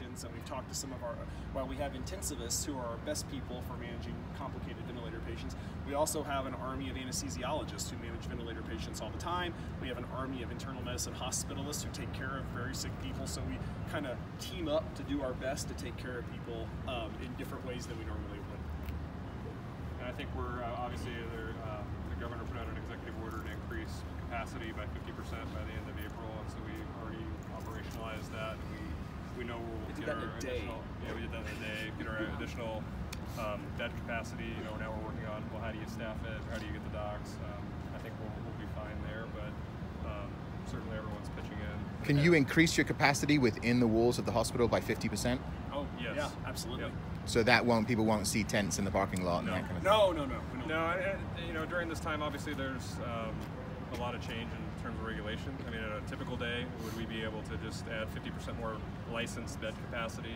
And we've talked to some of our, while we have intensivists who are our best people for managing complicated ventilator patients, we also have an army of anesthesiologists who manage ventilator patients all the time. We have an army of internal medicine hospitalists who take care of very sick people, so we kind of team up to do our best to take care of people in different ways than we normally would. And I think we're, obviously, the governor put out an executive order to increase capacity by 50% by the end of April, and so we've already operationalized that. And we know we'll get our additional, we did that in a day, get our additional bed capacity. Now we're working on, well, how do you staff it, how do you get the docs? I think we'll be fine there, but certainly everyone's pitching in. Can you increase your capacity within the walls of the hospital by 50%? Oh, yes. Yeah, absolutely. Yep. So that people won't see tents in the parking lot and that kind of thing? No, and, during this time, obviously, there's a lot of change in terms of regulation. I mean, at a typical day, would we be able to just add 50% more licensed bed capacity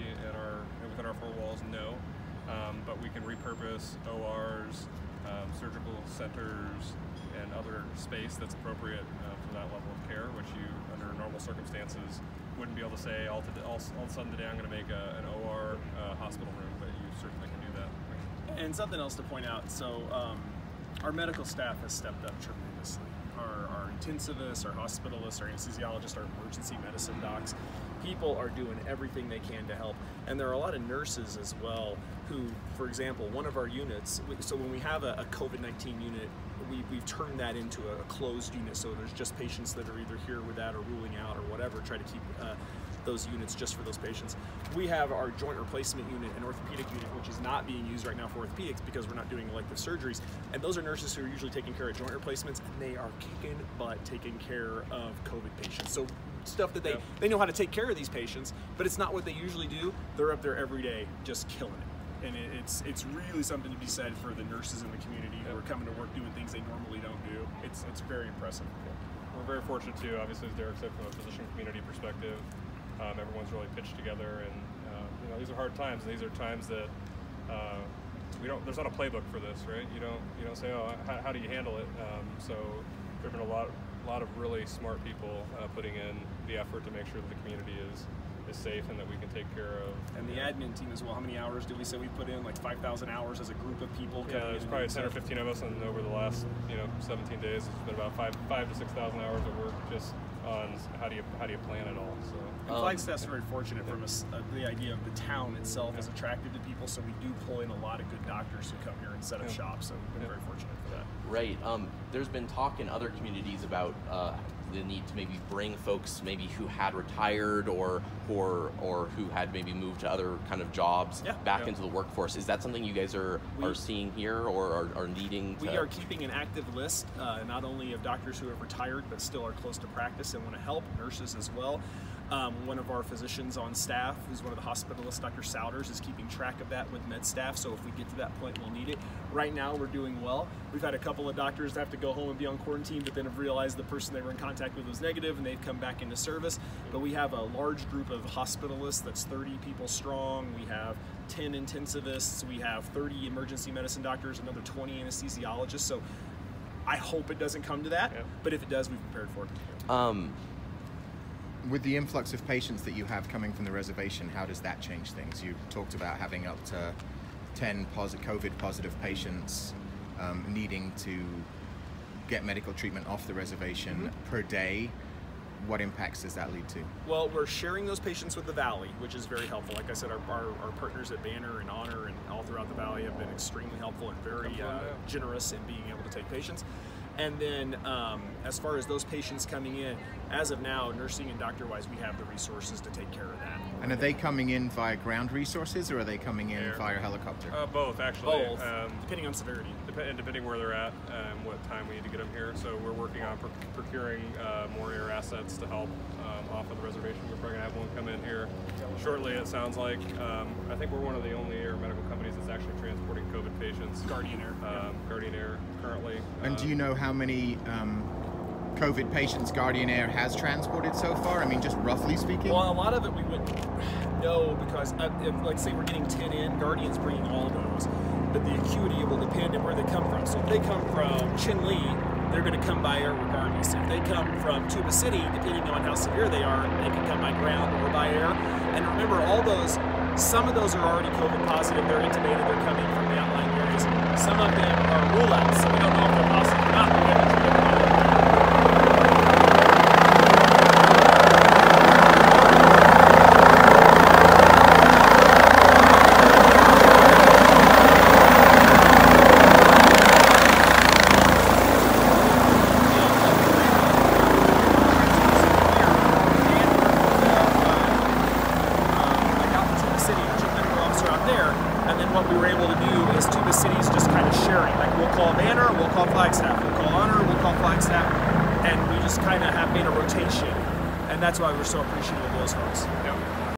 within our four walls? No. But we can repurpose ORs, surgical centers, and other space that's appropriate for that level of care, which you, under normal circumstances, wouldn't be able to say all of a sudden today I'm going to make an OR hospital room, but you certainly can do that. And something else to point out, so our medical staff has stepped up tremendously. Our intensivists, our hospitalists, our anesthesiologists, our emergency medicine docs, people are doing everything they can to help. And there are a lot of nurses as well who, for example, one of our units, so when we have a COVID-19 unit, we've turned that into a closed unit, so there's just patients that are either here with that or ruling out or whatever, try to keep those units just for those patients. We have our joint replacement unit and orthopedic unit, which is not being used right now for orthopedics because we're not doing elective surgeries. And those are nurses who are usually taking care of joint replacements, and they are kicking butt taking care of COVID patients. So stuff that they know how to take care of these patients, but it's not what they usually do. They're up there every day just killing it. And it's really something to be said for the nurses in the community who are coming to work doing things they normally don't do. It's very impressive. We're very fortunate too, obviously, as Derek said, from a physician community perspective. Everyone's really pitched together, and these are hard times. These are times that there's not a playbook for this, right? You don't say, oh, how do you handle it? So there've been a lot of really smart people putting in the effort to make sure that the community is safe and that we can take care of. And the admin team as well. How many hours did we say we put in? Like 5,000 hours as a group of people. Yeah, there's probably 10 or 15 of us, and over the last 17 days, it's been about 5,000 to 6,000 hours of work just on how do you plan it all. So. And Flagstaff's very fortunate from the idea of the town itself is attractive to people, so we do pull in a lot of good doctors who come here and set up shop, so we've been very fortunate for that. Right. There's been talk in other communities about the need to maybe bring folks maybe who had retired or who had maybe moved to other kind of jobs back into the workforce. Is that something you guys are seeing here or are needing to? We are keeping an active list, not only of doctors who have retired but still are close to practice and want to help, nurses as well. One of our physicians on staff, who's one of the hospitalists, Dr. Souders, is keeping track of that with med staff, so if we get to that point, we'll need it. Right now, we're doing well. We've had a couple of doctors that have to go home and be on quarantine, but then have realized the person they were in contact with was negative, and they've come back into service. But we have a large group of hospitalists that's 30 people strong. We have 10 intensivists. We have 30 emergency medicine doctors, another 20 anesthesiologists. So I hope it doesn't come to that, but if it does, we've prepared for it. With the influx of patients that you have coming from the reservation, how does that change things? You talked about having up to 10 COVID positive patients needing to get medical treatment off the reservation per day. What impacts does that lead to? Well, we're sharing those patients with the Valley, which is very helpful. Like I said, our partners at Banner and Honor and all throughout the Valley have been extremely helpful and very generous in being able to take patients. And then as far as those patients coming in, as of now, nursing and doctor-wise, we have the resources to take care of that. And are they coming in via ground resources, or are they coming in via helicopter? Both, actually. Both, depending on severity. Depending where they're at and what time we need to get them here. So we're working on procuring more air assets to help off of the reservation. We're probably going to have one come in here shortly, it sounds like. I think we're one of the only air medical companies that's actually transporting COVID patients. Guardian Air. Guardian Air, currently. And do you know how many COVID patients Guardian Air has transported so far? I mean, just roughly speaking? Well, a lot of it we wouldn't know because, if, like, say we're getting 10 in, Guardian's bringing all those. But the acuity will depend on where they come from. So if they come from Chin Lee, they're going to come by air regardless. If they come from Tuba City, depending on how severe they are, they can come by ground or by air. And remember, some of those are already COVID positive. They're intubated. They're coming from the outlying areas. Some of them are rule-outs, so we don't know if they're positive or not. But we haven't treated them. What we were able to do is Tuba City's just kind of sharing. Like we'll call Banner, we'll call Flagstaff, we'll call Honor, we'll call Flagstaff, and we just kind of have made a rotation. And that's why we're so appreciative of those folks. Yeah.